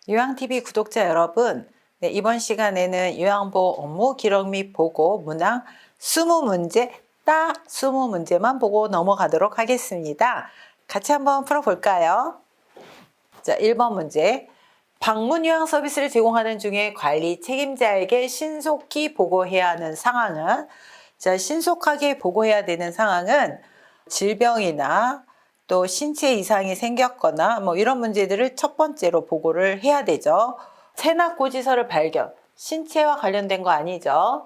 요양TV 구독자 여러분, 네, 이번 시간에는 요양보호 업무 기록 및 보고 문항 20문제, 딱 20문제만 보고 넘어가도록 하겠습니다. 같이 한번 풀어볼까요? 자, 1번 문제. 방문 요양 서비스를 제공하는 중에 관리 책임자에게 신속히 보고해야 하는 상황은, 자, 신속하게 보고해야 되는 상황은 질병이나 또 신체 이상이 생겼거나 뭐 이런 문제들을 첫 번째로 보고를 해야 되죠. 체납고지서를 발견, 신체와 관련된 거 아니죠.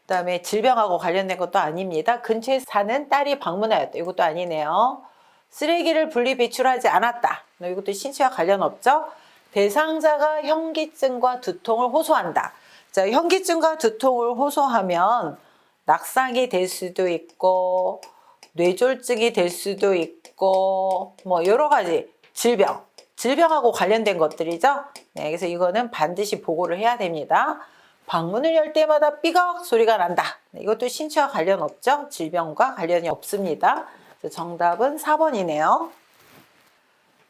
그다음에 질병하고 관련된 것도 아닙니다. 근처에 사는 딸이 방문하였다. 이것도 아니네요. 쓰레기를 분리 배출하지 않았다. 이것도 신체와 관련 없죠. 대상자가 현기증과 두통을 호소한다. 자, 현기증과 두통을 호소하면 낙상이 될 수도 있고 뇌졸중이 될 수도 있고 뭐 여러 가지 질병하고 관련된 것들이죠. 네, 그래서 이거는 반드시 보고를 해야 됩니다. 방문을 열 때마다 삐걱 소리가 난다. 네, 이것도 신체와 관련 없죠. 질병과 관련이 없습니다. 정답은 4번이네요.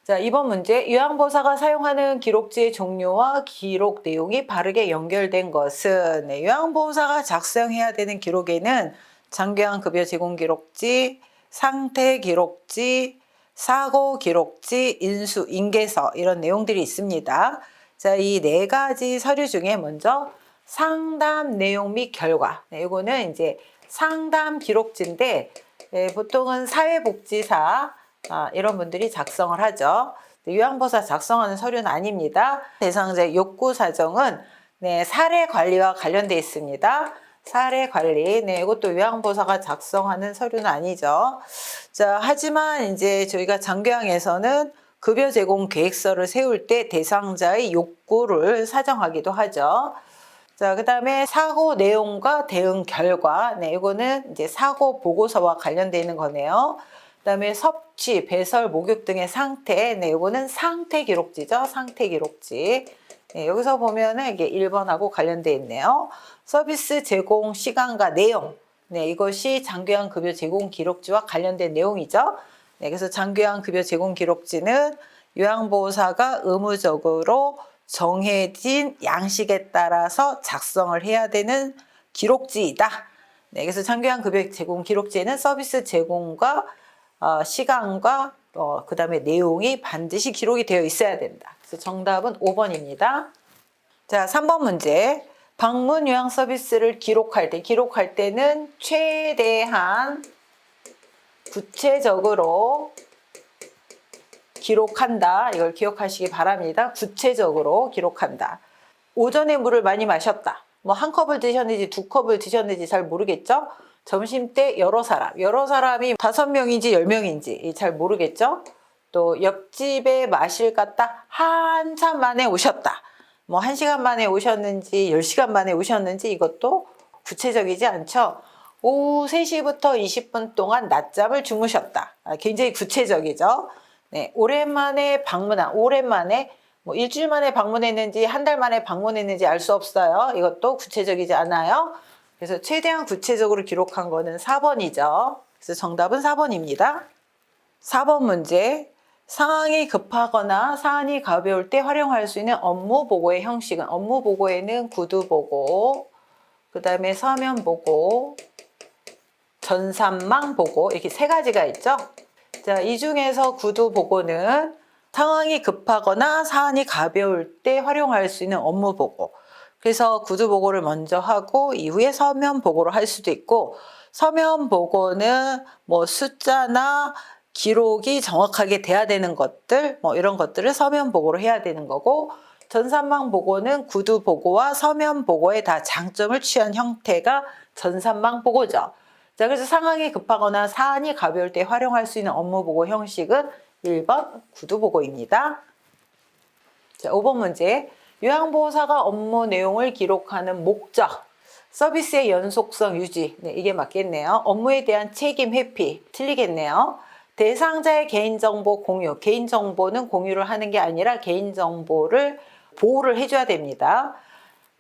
자, 이번 문제. 요양보호사가 사용하는 기록지의 종류와 기록 내용이 바르게 연결된 것은, 네, 요양보호사가 작성해야 되는 기록에는 장기요양급여 제공 기록지, 상태 기록지, 사고 기록지, 인수, 인계서 이런 내용들이 있습니다. 자, 이 네 가지 서류 중에 먼저 상담 내용 및 결과. 네, 이거는 이제 상담 기록지인데 보통은 사회복지사 이런 분들이 작성을 하죠. 요양보호사 작성하는 서류는 아닙니다. 대상자의 욕구 사정은 네, 사례 관리와 관련되어 있습니다. 사례 관리, 네, 이것도 요양보호사가 작성하는 서류는 아니죠. 자, 하지만 이제 저희가 장교양에서는 급여 제공 계획서를 세울 때 대상자의 욕구를 사정하기도 하죠. 자, 그 다음에 사고 내용과 대응 결과. 네, 이거는 이제 사고 보고서와 관련되어 있는 거네요. 그 다음에 섭취, 배설, 목욕 등의 상태. 네, 이거는 상태 기록지죠. 상태 기록지. 네, 여기서 보면은 이게 1번하고 관련되어 있네요. 서비스 제공 시간과 내용. 네, 이것이 장교양 급여 제공 기록지와 관련된 내용이죠. 네, 그래서 장교양 급여 제공 기록지는 요양보호사가 의무적으로 정해진 양식에 따라서 작성을 해야 되는 기록지이다. 네, 그래서 장교양 급여 제공 기록지에는 서비스 제공과 시간과 그 다음에 내용이 반드시 기록이 되어 있어야 된다. 그래서 정답은 5번입니다. 자, 3번 문제. 방문 요양 서비스를 기록할 때는 최대한 구체적으로 기록한다. 이걸 기억하시기 바랍니다. 구체적으로 기록한다. 오전에 물을 많이 마셨다. 뭐 한 컵을 드셨는지 두 컵을 드셨는지 잘 모르겠죠? 점심 때 여러 사람이 5명인지 10명인지 잘 모르겠죠? 또 옆집에 마실 갔다 한참 만에 오셨다. 뭐 1시간 만에 오셨는지 10시간 만에 오셨는지 이것도 구체적이지 않죠? 오후 3시부터 20분 동안 낮잠을 주무셨다. 굉장히 구체적이죠? 네, 오랜만에 뭐 일주일 만에 방문했는지 한 달 만에 방문했는지 알 수 없어요. 이것도 구체적이지 않아요. 그래서 최대한 구체적으로 기록한 거는 4번이죠. 그래서 정답은 4번입니다. 4번 문제. 상황이 급하거나 사안이 가벼울 때 활용할 수 있는 업무 보고의 형식은, 업무 보고에는 구두 보고, 그 다음에 서면 보고, 전산망 보고 이렇게 세 가지가 있죠. 자, 이 중에서 구두 보고는 상황이 급하거나 사안이 가벼울 때 활용할 수 있는 업무 보고. 그래서 구두 보고를 먼저 하고 이후에 서면 보고를 할 수도 있고, 서면 보고는 뭐 숫자나 기록이 정확하게 돼야 되는 것들, 뭐 이런 것들을 서면 보고로 해야 되는 거고, 전산망 보고는 구두 보고와 서면 보고에 다 장점을 취한 형태가 전산망 보고죠. 자, 그래서 상황이 급하거나 사안이 가벼울 때 활용할 수 있는 업무 보고 형식은 1번 구두 보고입니다. 자, 5번 문제. 요양보호사가 업무 내용을 기록하는 목적, 서비스의 연속성 유지. 네, 이게 맞겠네요. 업무에 대한 책임 회피. 틀리겠네요. 대상자의 개인정보 공유. 개인정보는 공유를 하는 게 아니라 개인정보를 보호를 해줘야 됩니다.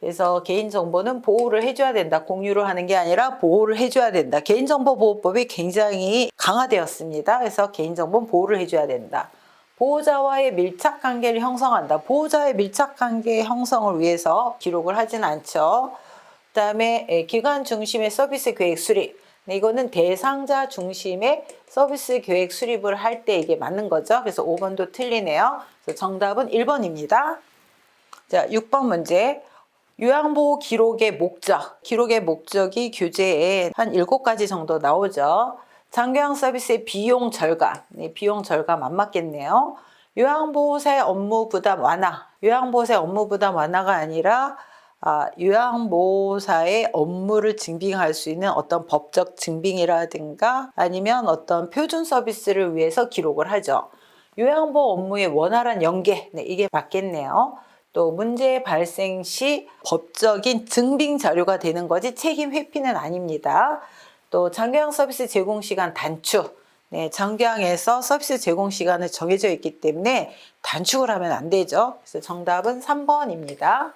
그래서 개인정보는 보호를 해줘야 된다. 공유를 하는 게 아니라 보호를 해줘야 된다. 개인정보보호법이 굉장히 강화되었습니다. 그래서 개인정보는 보호를 해줘야 된다. 보호자와의 밀착 관계를 형성한다. 보호자의 밀착 관계 형성을 위해서 기록을 하진 않죠. 그다음에 기관 중심의 서비스 계획 수립. 네, 이거는 대상자 중심의 서비스 계획 수립을 할 때 이게 맞는 거죠. 그래서 5번도 틀리네요. 그래서 정답은 1번입니다. 자, 6번 문제. 요양보호 기록의 목적. 기록의 목적이 교재에 한 7가지 정도 나오죠. 장교양 서비스의 비용 절감. 네, 비용 절감 안 맞겠네요. 요양보호사의 업무 부담 완화. 요양보호사의 업무 부담 완화가 아니라 요양보호사의 업무를 증빙할 수 있는 어떤 법적 증빙이라든가 아니면 어떤 표준 서비스를 위해서 기록을 하죠. 요양보호 업무의 원활한 연계. 네, 이게 맞겠네요. 또 문제 발생 시 법적인 증빙 자료가 되는 거지 책임 회피는 아닙니다. 또 장교양 서비스 제공 시간 단축. 네, 장교양에서 서비스 제공 시간은 정해져 있기 때문에 단축을 하면 안 되죠. 그래서 정답은 3번입니다.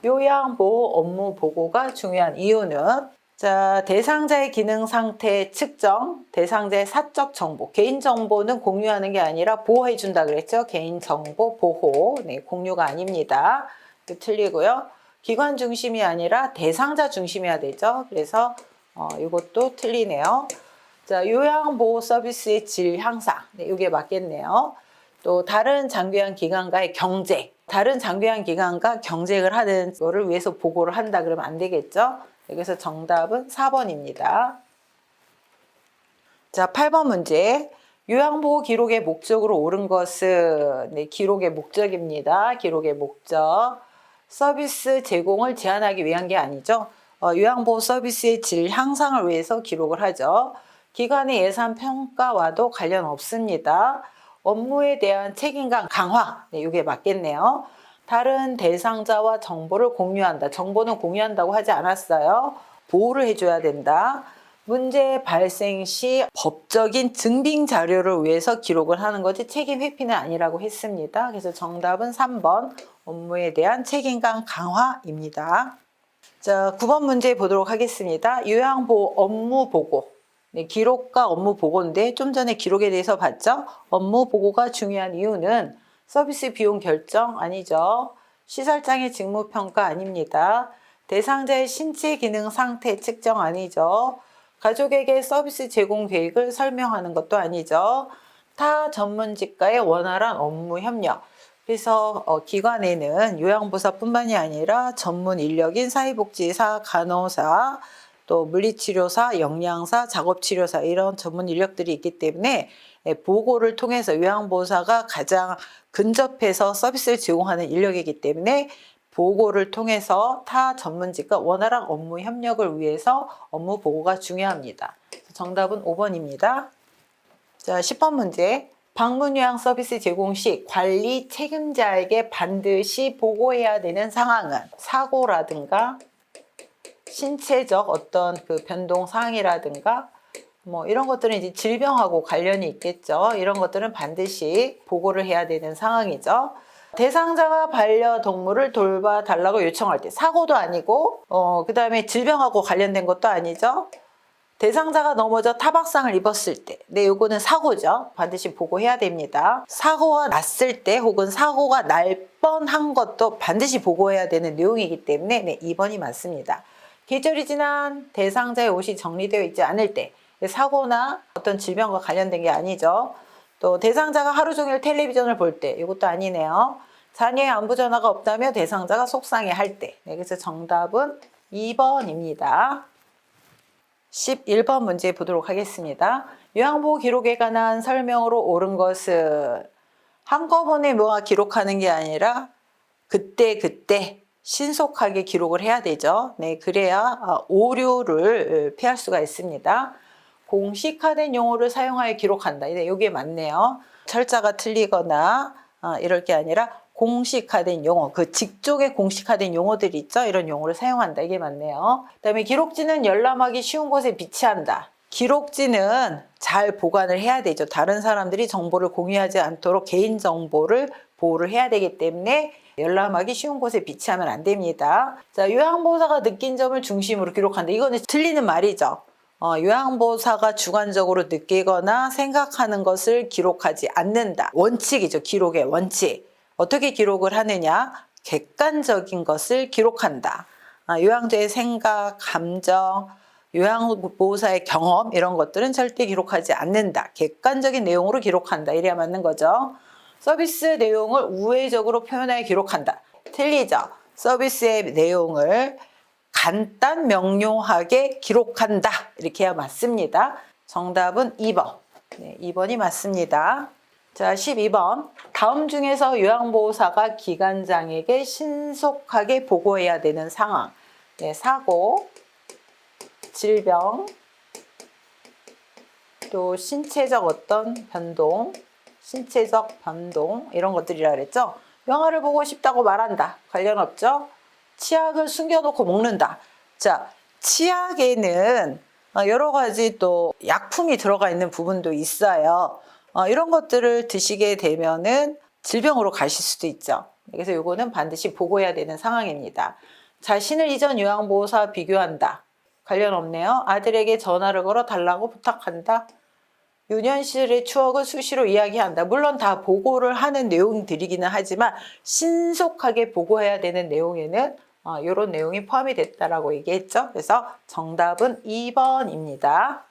요양보호 업무 보고가 중요한 이유는 자, 대상자의 기능 상태 측정, 대상자의 사적 정보, 개인 정보는 공유하는 게 아니라 보호해 준다 그랬죠. 개인 정보 보호, 네, 공유가 아닙니다. 틀리고요. 기관 중심이 아니라 대상자 중심이어야 되죠. 그래서 이것도 틀리네요. 자, 요양보호 서비스의 질 향상, 네, 이게 맞겠네요. 또 다른 장교양 기관과의 경쟁, 다른 장교양 기관과 경쟁을 하는 거를 위해서 보고를 한다 그러면 안 되겠죠. 여기서 정답은 4번입니다. 자, 8번 문제. 요양보호 기록의 목적으로 옳은 것은 네, 기록의 목적입니다. 기록의 목적. 서비스 제공을 제한하기 위한 게 아니죠. 요양보호 서비스의 질 향상을 위해서 기록을 하죠. 기관의 예산 평가와도 관련 없습니다. 업무에 대한 책임감 강화. 네, 이게 맞겠네요. 다른 대상자와 정보를 공유한다. 정보는 공유한다고 하지 않았어요. 보호를 해줘야 된다. 문제 발생 시 법적인 증빙 자료를 위해서 기록을 하는 거지 책임 회피는 아니라고 했습니다. 그래서 정답은 3번 업무에 대한 책임감 강화입니다. 자, 9번 문제 보도록 하겠습니다. 요양보호 업무 보고. 네, 기록과 업무 보고인데 좀 전에 기록에 대해서 봤죠? 업무 보고가 중요한 이유는 서비스 비용 결정 아니죠. 시설장의 직무평가 아닙니다. 대상자의 신체 기능 상태 측정 아니죠. 가족에게 서비스 제공 계획을 설명하는 것도 아니죠. 타 전문직과의 원활한 업무 협력. 그래서 기관에는 요양보호사뿐만이 아니라 전문 인력인 사회복지사, 간호사, 또 물리치료사, 영양사, 작업치료사 이런 전문 인력들이 있기 때문에 보고를 통해서 요양보호사가 가장 근접해서 서비스를 제공하는 인력이기 때문에 보고를 통해서 타 전문직과 원활한 업무 협력을 위해서 업무 보고가 중요합니다. 정답은 5번입니다. 자, 10번 문제. 방문 요양 서비스 제공 시 관리 책임자에게 반드시 보고해야 되는 상황은 사고라든가 신체적 어떤 그 변동 사항이라든가 뭐 이런 것들은 이제 질병하고 관련이 있겠죠. 이런 것들은 반드시 보고를 해야 되는 상황이죠. 대상자가 반려동물을 돌봐달라고 요청할 때 사고도 아니고 그 다음에 질병하고 관련된 것도 아니죠. 대상자가 넘어져 타박상을 입었을 때, 네, 요거는 사고죠. 반드시 보고해야 됩니다. 사고가 났을 때 혹은 사고가 날 뻔한 것도 반드시 보고해야 되는 내용이기 때문에 네, 2번이 맞습니다. 계절이 지난 대상자의 옷이 정리되어 있지 않을 때, 사고나 어떤 질병과 관련된 게 아니죠. 또 대상자가 하루 종일 텔레비전을 볼 때, 이것도 아니네요. 자녀의 안부 전화가 없다며 대상자가 속상해할 때, 네, 그래서 정답은 2번입니다. 11번 문제 보도록 하겠습니다. 요양보호 기록에 관한 설명으로 옳은 것은 한꺼번에 뭐가 기록하는 게 아니라 그때 신속하게 기록을 해야 되죠. 네, 그래야 오류를 피할 수가 있습니다. 공식화된 용어를 사용하여 기록한다. 네, 이게 맞네요. 철자가 틀리거나 이럴 게 아니라 공식화된 용어, 그 직종의 공식화된 용어들이 있죠. 이런 용어를 사용한다. 이게 맞네요. 그다음에 기록지는 열람하기 쉬운 곳에 비치한다. 기록지는 잘 보관을 해야 되죠. 다른 사람들이 정보를 공유하지 않도록 개인정보를 보호를 해야 되기 때문에 열람하기 쉬운 곳에 비치하면 안 됩니다. 자, 요양보호사가 느낀 점을 중심으로 기록한다. 이거는 틀리는 말이죠. 요양보호사가 주관적으로 느끼거나 생각하는 것을 기록하지 않는다. 원칙이죠. 기록의 원칙. 어떻게 기록을 하느냐? 객관적인 것을 기록한다. 요양자의 생각, 감정, 요양보호사의 경험 이런 것들은 절대 기록하지 않는다. 객관적인 내용으로 기록한다. 이래야 맞는 거죠. 서비스 내용을 우회적으로 표현하여 기록한다. 틀리죠. 서비스의 내용을 간단 명료하게 기록한다. 이렇게 해야 맞습니다. 정답은 2번. 네, 2번이 맞습니다. 자, 12번. 다음 중에서 요양보호사가 기관장에게 신속하게 보고해야 되는 상황. 네, 사고, 질병, 또 신체적 어떤 변동, 신체적 변동 이런 것들이라 그랬죠. 영화를 보고 싶다고 말한다. 관련 없죠. 치약을 숨겨놓고 먹는다. 자, 치약에는 여러 가지 또 약품이 들어가 있는 부분도 있어요. 이런 것들을 드시게 되면은 질병으로 가실 수도 있죠. 그래서 이거는 반드시 보고해야 되는 상황입니다. 자신을 이전 요양보호사와 비교한다. 관련 없네요. 아들에게 전화를 걸어 달라고 부탁한다. 유년 시절의 추억을 수시로 이야기한다. 물론 다 보고를 하는 내용들이기는 하지만 신속하게 보고해야 되는 내용에는 이런 내용이 포함이 됐다라고 얘기했죠. 그래서 정답은 2번입니다.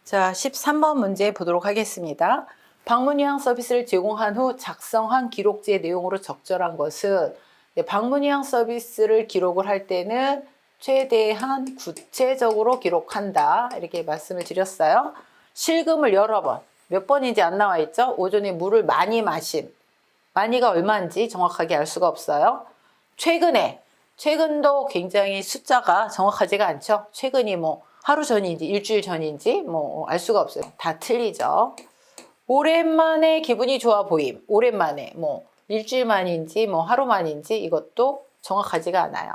자, 13번 문제 보도록 하겠습니다. 방문 요양 서비스를 제공한 후 작성한 기록지의 내용으로 적절한 것은 방문 요양 서비스를 기록을 할 때는 최대한 구체적으로 기록한다. 이렇게 말씀을 드렸어요. 실금을 여러 번, 몇 번인지 안 나와 있죠? 오전에 물을 많이 마심. 많이가 얼마인지 정확하게 알 수가 없어요. 최근도 굉장히 숫자가 정확하지가 않죠. 최근이 뭐 하루 전인지 일주일 전인지 뭐 알 수가 없어요. 다 틀리죠. 오랜만에 기분이 좋아 보임. 오랜만에 뭐 일주일 만인지 뭐 하루 만인지 이것도 정확하지가 않아요.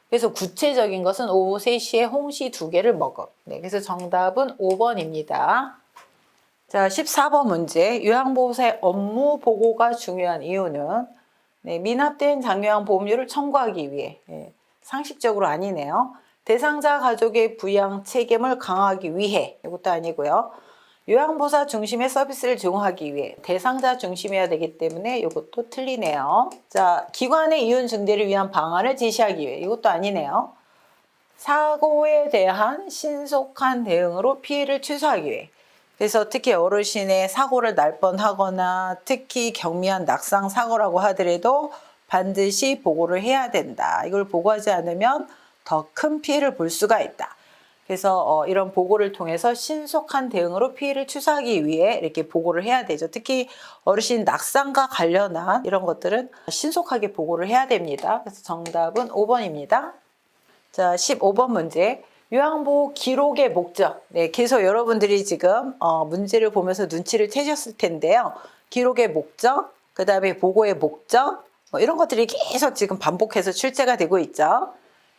그래서 구체적인 것은 오후 3시에 홍시 2개를 먹음. 네, 그래서 정답은 5번입니다. 자, 14번 문제. 요양보호사의 업무 보고가 중요한 이유는 미납된 장요양 보험료를 청구하기 위해. 상식적으로 아니네요. 대상자 가족의 부양 책임을 강화하기 위해. 이것도 아니고요. 요양보호사 중심의 서비스를 제공하기 위해. 대상자 중심이어야 되기 때문에 이것도 틀리네요. 자, 기관의 이윤 증대를 위한 방안을 제시하기 위해. 이것도 아니네요. 사고에 대한 신속한 대응으로 피해를 최소화하기 위해. 그래서 특히 어르신의 사고를 날 뻔하거나 특히 경미한 낙상 사고라고 하더라도 반드시 보고를 해야 된다. 이걸 보고하지 않으면 더 큰 피해를 볼 수가 있다. 그래서 이런 보고를 통해서 신속한 대응으로 피해를 최소화하기 위해 이렇게 보고를 해야 되죠. 특히 어르신 낙상과 관련한 이런 것들은 신속하게 보고를 해야 됩니다. 그래서 정답은 5번입니다. 자, 15번 문제. 요양보호 기록의 목적. 네, 계속 여러분들이 지금 문제를 보면서 눈치를 채셨을 텐데요. 기록의 목적, 그 다음에 보고의 목적, 이런 것들이 계속 지금 반복해서 출제가 되고 있죠.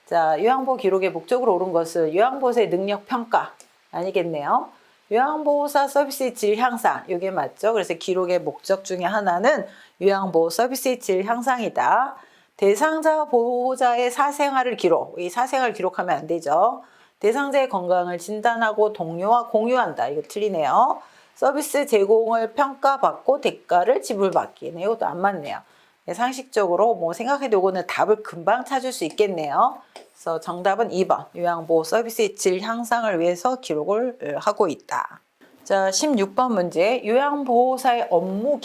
자, 요양보호 기록의 목적으로 옳은 것은 요양보호사의 능력 평가 아니겠네요. 요양보호사 서비스의 질 향상, 이게 맞죠. 그래서 기록의 목적 중에 하나는 요양보호 서비스의 질 향상이다. 대상자 보호자의 사생활을 기록, 이 사생활을 기록하면 안 되죠. 대상자의 건강을 진단하고 동료와 공유한다. 이거 틀리네요. 서비스 제공을 평가받고 대가를 지불받기. 네, 이것도 안 맞네요. 네, 상식적으로 뭐 생각해도 이거는 답을 금방 찾을 수 있겠네요. 그래서 정답은 2번. 요양보호 서비스의 질 향상을 위해서 기록을 하고 있다. 자, 16번 문제. 요양보호사의 업무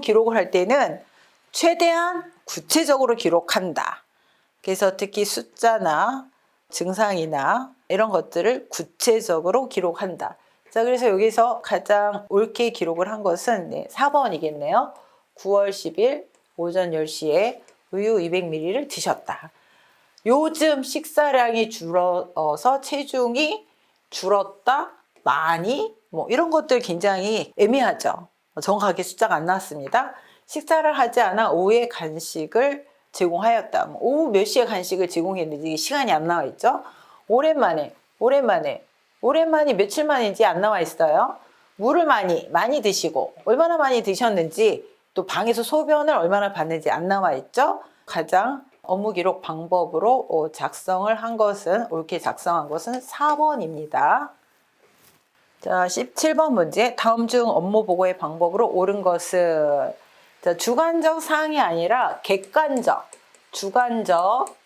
기록을 할 때는 최대한 구체적으로 기록한다. 그래서 특히 숫자나 증상이나 이런 것들을 구체적으로 기록한다. 자, 그래서 여기서 가장 옳게 기록을 한 것은 4번이겠네요. 9월 10일 오전 10시에 우유 200ml를 드셨다. 요즘 식사량이 줄어서 체중이 줄었다, 많이, 뭐 이런 것들 굉장히 애매하죠. 정확하게 숫자가 안 나왔습니다. 식사를 하지 않아 오후에 간식을 제공하였다. 오후 몇 시에 간식을 제공했는지 시간이 안 나와 있죠. 오랜만이 며칠 만인지 안 나와 있어요. 물을 많이 드시고 얼마나 많이 드셨는지 또 방에서 소변을 얼마나 봤는지 안 나와 있죠. 가장 업무 기록 방법으로 작성을 한 것은, 옳게 작성한 것은 4번입니다. 자, 17번 문제. 다음 중 업무 보고의 방법으로 옳은 것은, 자, 주관적 사항이 아니라 객관적, 주관적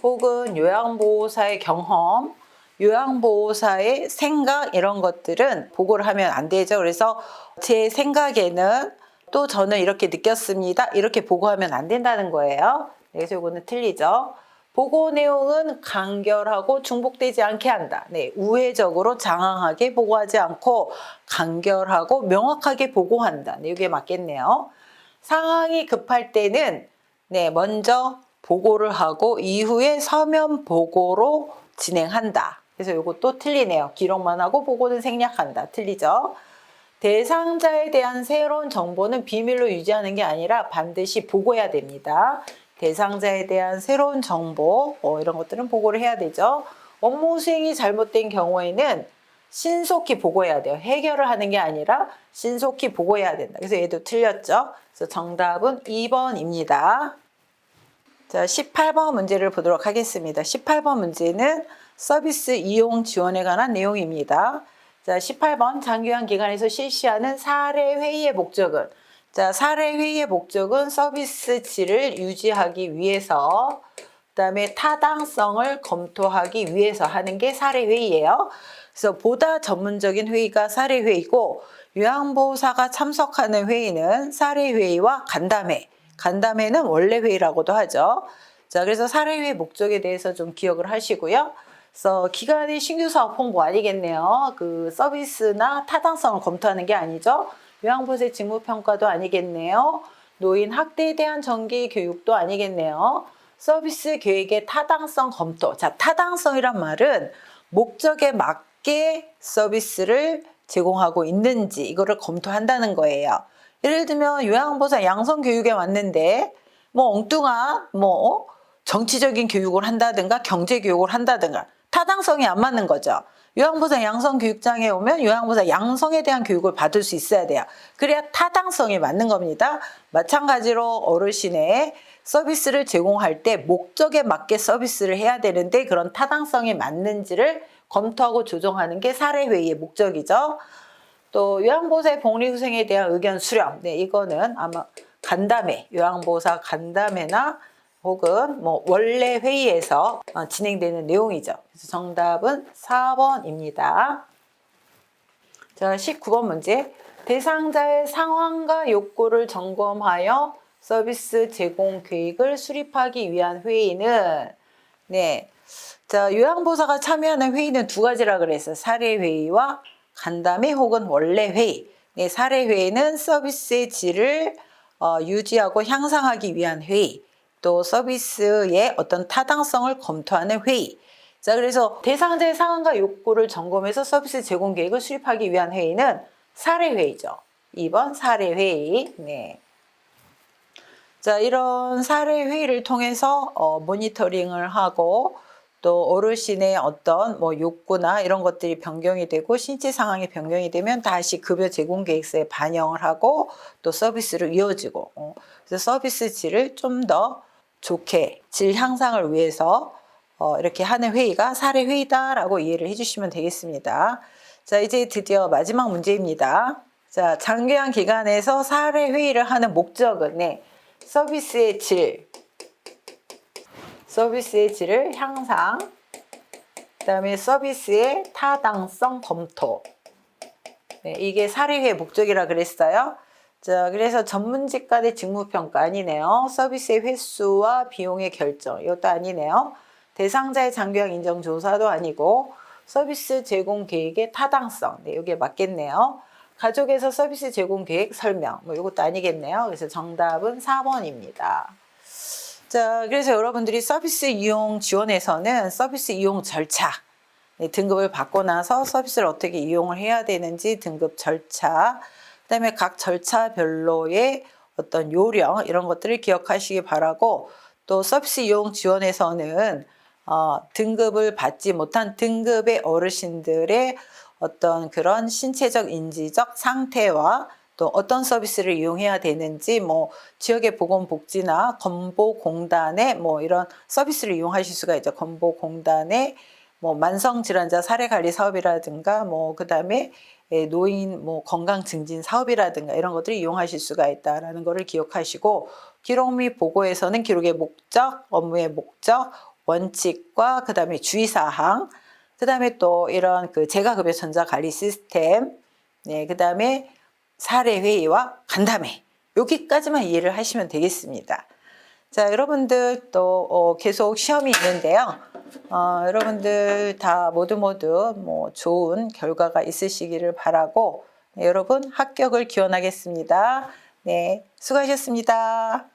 혹은 요양보호사의 경험, 요양보호사의 생각 이런 것들은 보고를 하면 안 되죠. 그래서 제 생각에는 또 저는 이렇게 느꼈습니다. 이렇게 보고하면 안 된다는 거예요. 그래서 이거는 틀리죠. 보고 내용은 간결하고 중복되지 않게 한다. 네, 우회적으로 장황하게 보고하지 않고 간결하고 명확하게 보고한다. 네, 이게 맞겠네요. 상황이 급할 때는 네, 먼저 보고를 하고 이후에 서면 보고로 진행한다. 그래서 이것도 틀리네요. 기록만 하고 보고는 생략한다. 틀리죠? 대상자에 대한 새로운 정보는 비밀로 유지하는 게 아니라 반드시 보고해야 됩니다. 대상자에 대한 새로운 정보 이런 것들은 보고를 해야 되죠. 업무 수행이 잘못된 경우에는 신속히 보고해야 돼요. 해결을 하는 게 아니라 신속히 보고해야 된다. 그래서 얘도 틀렸죠. 그래서 정답은 2번입니다. 자, 18번 문제를 보도록 하겠습니다. 18번 문제는 서비스 이용 지원에 관한 내용입니다. 자, 18번 장기간 기관에서 실시하는 사례 회의의 목적은, 자, 사례 회의의 목적은 서비스 질을 유지하기 위해서, 그다음에 타당성을 검토하기 위해서 하는 게 사례 회의예요. 그래서 보다 전문적인 회의가 사례 회의고, 요양보호사가 참석하는 회의는 사례 회의와 간담회, 간담회는 원래 회의라고도 하죠. 자, 그래서 사례 회의 목적에 대해서 좀 기억을 하시고요. 그래서 기관의 신규 사업 홍보 아니겠네요. 그 서비스나 타당성을 검토하는 게 아니죠. 요양보호사의 직무평가도 아니겠네요. 노인 학대에 대한 정기 교육도 아니겠네요. 서비스 계획의 타당성 검토. 자, 타당성이란 말은 목적에 맞게 서비스를 제공하고 있는지 이거를 검토한다는 거예요. 예를 들면 요양보호사 양성교육에 왔는데 뭐 엉뚱한 정치적인 교육을 한다든가 경제교육을 한다든가 타당성이 안 맞는 거죠. 요양보호사 양성교육장에 오면 요양보호사 양성에 대한 교육을 받을 수 있어야 돼요. 그래야 타당성이 맞는 겁니다. 마찬가지로 어르신의 서비스를 제공할 때 목적에 맞게 서비스를 해야 되는데 그런 타당성이 맞는지를 검토하고 조정하는 게 사례회의의 목적이죠. 또 요양보호사의 복리후생에 대한 의견 수렴. 네, 이거는 아마 간담회, 요양보호사 간담회나 혹은 원래 회의에서 진행되는 내용이죠. 그래서 정답은 4번입니다. 자, 19번 문제. 대상자의 상황과 욕구를 점검하여 서비스 제공 계획을 수립하기 위한 회의는, 네, 자, 요양보호사가 참여하는 회의는 두 가지라 그랬어요. 사례회의와 간담회 혹은 원래 회의. 네, 사례회의는 서비스의 질을 유지하고 향상하기 위한 회의. 또 서비스의 어떤 타당성을 검토하는 회의. 자, 그래서 대상자의 상황과 욕구를 점검해서 서비스 제공 계획을 수립하기 위한 회의는 사례회의죠. 2번 사례회의. 네. 자, 이런 사례회의를 통해서 모니터링을 하고 또 어르신의 어떤 욕구나 이런 것들이 변경이 되고 신체 상황이 변경이 되면 다시 급여 제공 계획서에 반영을 하고 또 서비스로 이어지고 그래서 서비스 질을 좀 더 좋게 질 향상을 위해서 이렇게 하는 회의가 사례 회의다라고 이해를 해주시면 되겠습니다. 자, 이제 드디어 마지막 문제입니다. 자, 장기간 기간에서 사례 회의를 하는 목적은 서비스의 질을 향상, 그다음에 서비스의 타당성 검토. 네, 이게 사례회의 목적이라 그랬어요. 자, 그래서 전문직 간의 직무평가 아니네요. 서비스의 횟수와 비용의 결정, 이것도 아니네요. 대상자의 장기간 인정 조사도 아니고 서비스 제공 계획의 타당성, 네, 이게 맞겠네요. 가족에서 서비스 제공 계획 설명, 이것도 아니겠네요. 그래서 정답은 4번입니다. 자, 그래서 여러분들이 서비스 이용 지원에서는 서비스 이용 절차, 등급을 받고 나서 서비스를 어떻게 이용을 해야 되는지 등급 절차, 그다음에 각 절차별로의 어떤 요령 이런 것들을 기억하시기 바라고, 또 서비스 이용 지원에서는 등급을 받지 못한 등급의 어르신들의 어떤 그런 신체적 인지적 상태와 또 어떤 서비스를 이용해야 되는지 뭐 지역의 보건복지나 건보공단의 뭐 이런 서비스를 이용하실 수가 있죠. 건보공단의 뭐 만성질환자 사례관리 사업이라든가 뭐 그다음에 노인 뭐 건강 증진 사업이라든가 이런 것들을 이용하실 수가 있다라는 것을 기억하시고 기록 및 보고에서는 기록의 목적, 업무의 목적, 원칙과 그다음에 주의사항, 그다음에 또 이런 그 재가급여 전자관리 시스템, 네, 그다음에 사례 회의와 간담회 여기까지만 이해를 하시면 되겠습니다. 자, 여러분들 또 계속 시험이 있는데요. 여러분들 다 모두 뭐 좋은 결과가 있으시기를 바라고 네, 여러분 합격을 기원하겠습니다. 네, 수고하셨습니다.